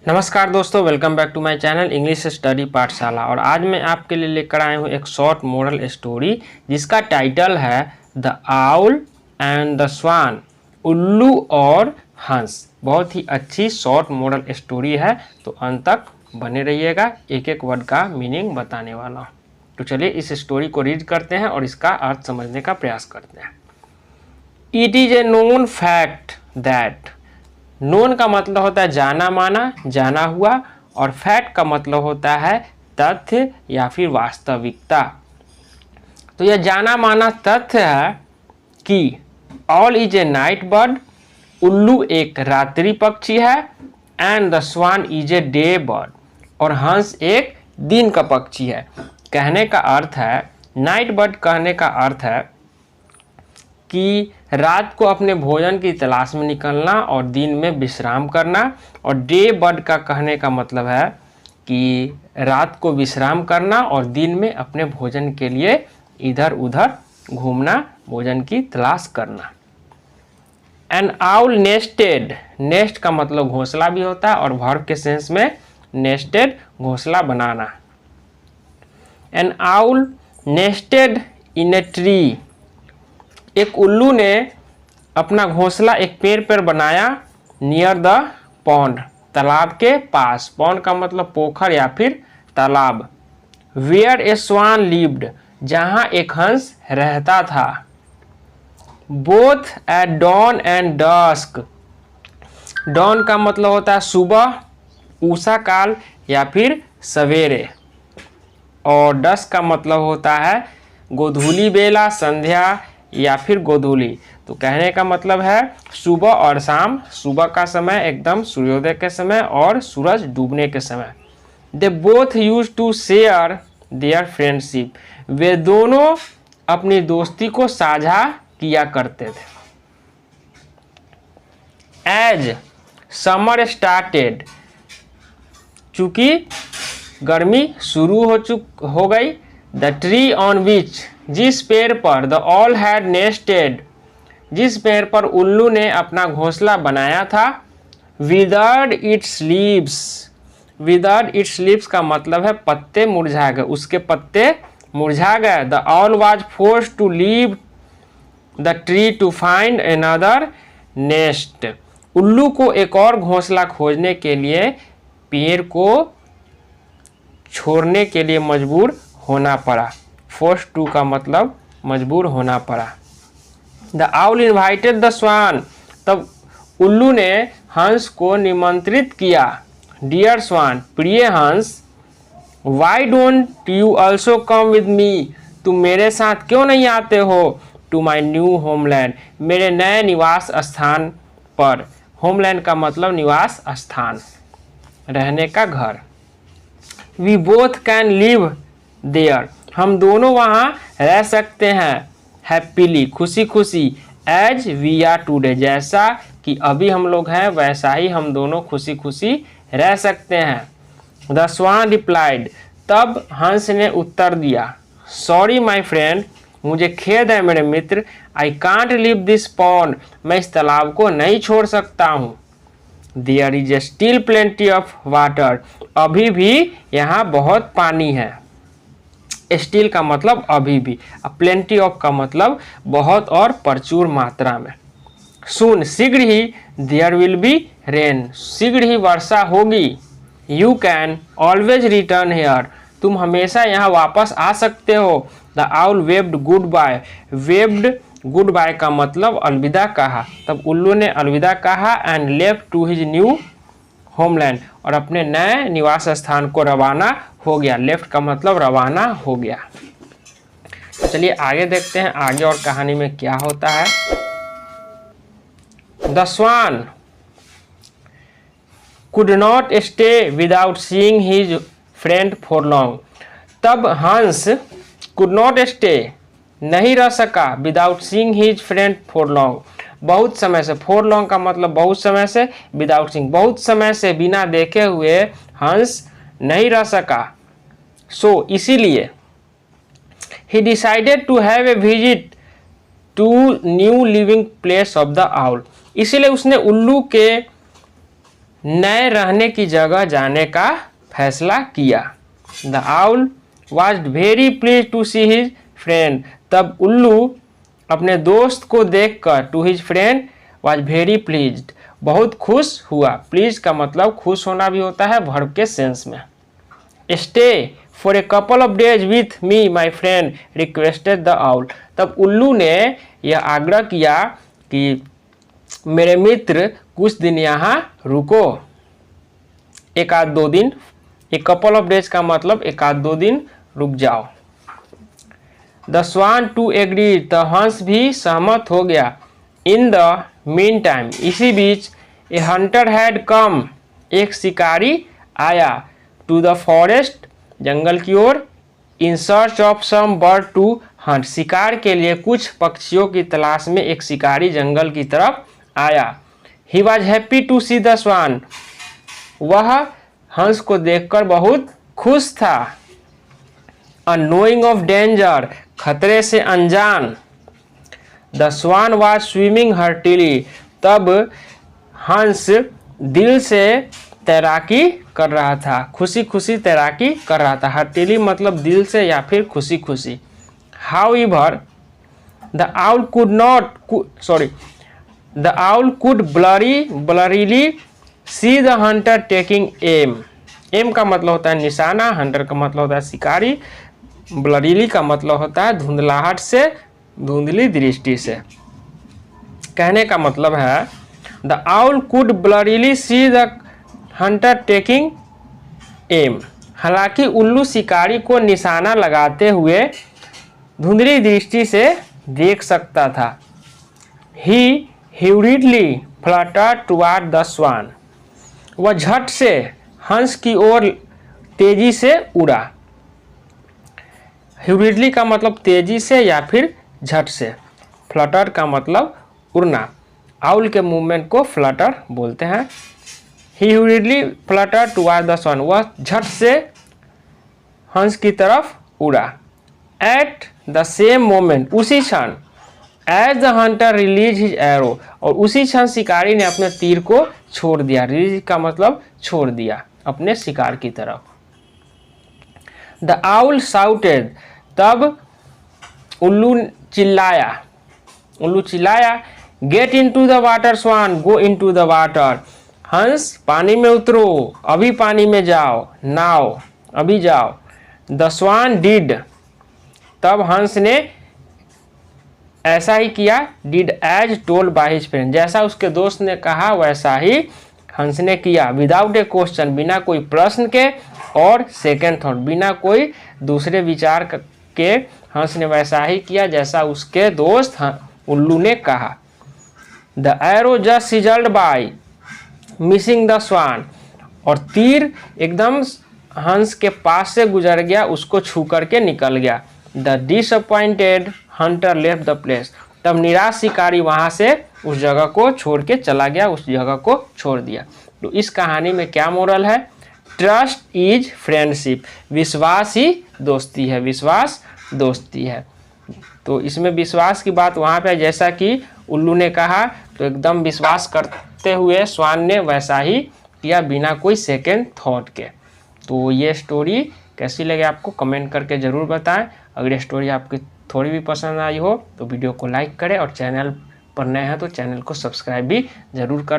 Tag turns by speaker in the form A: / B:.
A: नमस्कार दोस्तों, welcome back to my channel English study Pathshala. और आज मैं आपके लिए लेकर आया हूँ एक शॉर्ट मोरल स्टोरी जिसका टाइटल है द आउल एंड द स्वान, उल्लू और हंस। बहुत ही अच्छी शॉर्ट मोरल स्टोरी है, तो अंत तक बने रहिएगा, एक एक वर्ड का मीनिंग बताने वाला हूँ। तो चलिए इस स्टोरी को रीड करते हैं और इसका अर्थ समझने का प्रयास करते हैं। It is a known fact that, known का मतलब होता है जाना माना, जाना हुआ, और फैक्ट का मतलब होता है तथ्य या फिर वास्तविकता। तो यह जाना माना तथ्य है कि owl is a night bird, उल्लू एक रात्रि पक्षी है, and the swan is a day bird, और हंस एक दिन का पक्षी है। कहने का अर्थ है, नाइट बर्ड कहने का अर्थ है कि रात को अपने भोजन की तलाश में निकलना और दिन में विश्राम करना, और डे बर्ड का कहने का मतलब है कि रात को विश्राम करना और दिन में अपने भोजन के लिए इधर उधर घूमना, भोजन की तलाश करना। एन आउल नेस्टेड, नेस्ट का मतलब घोंसला भी होता है और वर्ब के सेंस में नेस्टेड घोंसला बनाना। An owl nested in a tree, एक उल्लू ने अपना घोंसला एक पेड़ पर बनाया, नियर द पॉन्ड, तालाब के पास। पॉन्ड का मतलब पोखर या फिर तालाब। वेयर ए स्वान लिव्ड, जहाँ एक हंस रहता था। Both at dawn and dusk, dawn का मतलब होता है सुबह, उषा काल या फिर सवेरे, और डस्क का मतलब होता है गोधूली बेला, संध्या या फिर गोधूली। तो कहने का मतलब है सुबह और शाम, सुबह का समय एकदम सूर्योदय के समय और सूरज डूबने के समय। They both use to share their friendship, वे दोनों अपनी दोस्ती को साझा किया करते थे। एज समर स्टार्टेड, चूंकि गर्मी शुरू हो गई। द ट्री ऑन विच, जिस पेड़ पर, द ऑल हैड नेस्टेड, जिस पेड़ पर उल्लू ने अपना घोंसला बनाया था। Withered it's leaves, withered it's leaves का मतलब है पत्ते मुरझा गए, उसके पत्ते मुरझा गए। The owl was forced to leave the tree to find another nest, उल्लू को एक और घोंसला खोजने के लिए पेड़ को छोड़ने के लिए मजबूर होना पड़ा। फोर्स टू का मतलब मजबूर होना पड़ा। द आउल इन्वाइटेड द स्वान, तब उल्लू ने हंस को निमंत्रित किया। डियर स्वान, प्रिय हंस, why don't you also come with me, तुम मेरे साथ क्यों नहीं आते हो। टू माई न्यू होमलैंड, मेरे नए निवास स्थान पर। होमलैंड का मतलब निवास स्थान, रहने का घर। We both can live there, हम दोनों वहाँ रह सकते हैं। हैप्पीली, खुशी खुशी। एज वी आर टूडे, जैसा कि अभी हम लोग हैं वैसा ही हम दोनों खुशी खुशी रह सकते हैं। द स्वान रिप्लाइड, तब हंस ने उत्तर दिया। सॉरी माई फ्रेंड, मुझे खेद है मेरे मित्र। I can't leave this pond, मैं इस तालाब को नहीं छोड़ सकता हूँ। There is still plenty of water, अभी भी यहाँ बहुत पानी है। स्टिल का मतलब अभी भी, प्लेंटी ऑफ का मतलब बहुत और प्रचुर मात्रा में। सून, शीघ्र ही। देयर विल बी रेन, शीघ्र ही वर्षा होगी। You can always return here, तुम हमेशा यहाँ वापस आ सकते हो। The owl waved good bye, waved good bye का मतलब अलविदा कहा, तब उल्लू ने अलविदा कहा। And left to his new homeland, और अपने नए निवास स्थान को रवाना हो गया। लेफ्ट का मतलब रवाना हो गया। तो चलिए आगे देखते हैं आगे और कहानी में क्या होता है। The swan could not stay without seeing his friend for long, तब हंस कुड नॉट स्टे, नहीं रह सका, without seeing his friend for long, बहुत समय से। फॉर लॉन्ग का मतलब बहुत समय से, विदाउट सीइंग बहुत समय से बिना देखे हुए हंस नहीं रह सका। सो इसीलिए he decided to have a visit to new living place of the owl, इसीलिए उसने उल्लू के नए रहने की जगह जाने का फैसला किया। The owl was very please to see his friend, तब उल्लू अपने दोस्त को देखकर, to his friend was very pleased, बहुत खुश हुआ। प्लीज का मतलब खुश होना भी होता है वर्ब के सेंस में। Stay for a couple of days with me my friend requested the owl, तब उल्लू ने यह आग्रह किया कि मेरे मित्र कुछ दिन यहाँ रुको। एक आध दो दिन, एक कपल ऑफ डेज का मतलब एक आध दो दिन रुक जाओ। The swan to agree, the हंस भी सहमत हो गया। इन द मीन टाइम, इसी बीच ए हंटर हैड कम, एक शिकारी आया। टू द फॉरेस्ट, जंगल की ओर। In search of some bird to hunt, शिकार के लिए कुछ पक्षियों की तलाश में एक शिकारी जंगल की तरफ आया। He was happy to see the swan, वह हंस को देखकर बहुत खुश था। अनोइंग ऑफ डेंजर, खतरे से अनजान। द स्वान वॉज स्विमिंग हर्टिली, तब हंस दिल से तैराकी कर रहा था, खुशी खुशी तैराकी कर रहा था। हर्टिली मतलब दिल से या फिर खुशी खुशी। However the owl could not, sorry, the owl could blurrily see the hunter taking aim. Aim का मतलब होता है निशाना, हंटर का मतलब होता है शिकारी, ब्लरीली का मतलब होता है धुंधलाहट से, धुंधली दृष्टि से। कहने का मतलब है the owl could blurrily see the hunter taking aim, हालांकि उल्लू शिकारी को निशाना लगाते हुए धुंधली दृष्टि से देख सकता था। ही hurriedly fluttered toward the swan, वह झट से हंस की ओर तेजी से उड़ा। hurriedly का मतलब तेजी से या फिर झट से। फ्लटर का मतलब उड़ना। आउल के मूवमेंट को फ्लटर बोलते हैं। He hurriedly fluttered toward the swan, वह झट से हंस की तरफ उड़ा। At the same moment, उसी क्षण, as the hunter released his arrow, और उसी क्षण शिकारी ने अपने तीर को छोड़ दिया। रिलीज का मतलब छोड़ दिया अपने शिकार की तरफ। The owl shouted, तब उल्लू चिल्लाया, Get into the water swan, go into the water, हंस पानी में उतरो, अभी पानी में जाओ, नाव अभी जाओ। The swan did, तब हंस ने ऐसा ही किया। Did as told by his friend, जैसा उसके दोस्त ने कहा वैसा ही हंस ने किया। विदाउट ए क्वेश्चन, बिना कोई प्रश्न के, और सेकेंड थॉट, बिना कोई दूसरे विचार के हंस ने वैसा ही किया जैसा उसके दोस्त उल्लू ने कहा। The arrow just sizzled by missing the swan, और तीर एकदम हंस के पास से गुजर गया, उसको छू करके निकल गया। The disappointed Hunter left the place, तब निराश शिकारी वहां से उस जगह को छोड़ के चला गया, उस जगह को छोड़ दिया। तो इस कहानी में क्या मोरल है? ट्रस्ट इज फ्रेंडशिप, विश्वास ही दोस्ती है, विश्वास दोस्ती है। तो इसमें विश्वास की बात वहाँ पे जैसा कि उल्लू ने कहा, तो एकदम विश्वास करते हुए स्वान ने वैसा ही किया बिना कोई सेकेंड थॉट के। तो ये स्टोरी कैसी लगे आपको कमेंट करके ज़रूर बताएं। अगर ये स्टोरी आपकी थोड़ी भी पसंद आई हो तो वीडियो को लाइक करें, और चैनल पर नए हैं तो चैनल को सब्सक्राइब भी ज़रूर कर लें।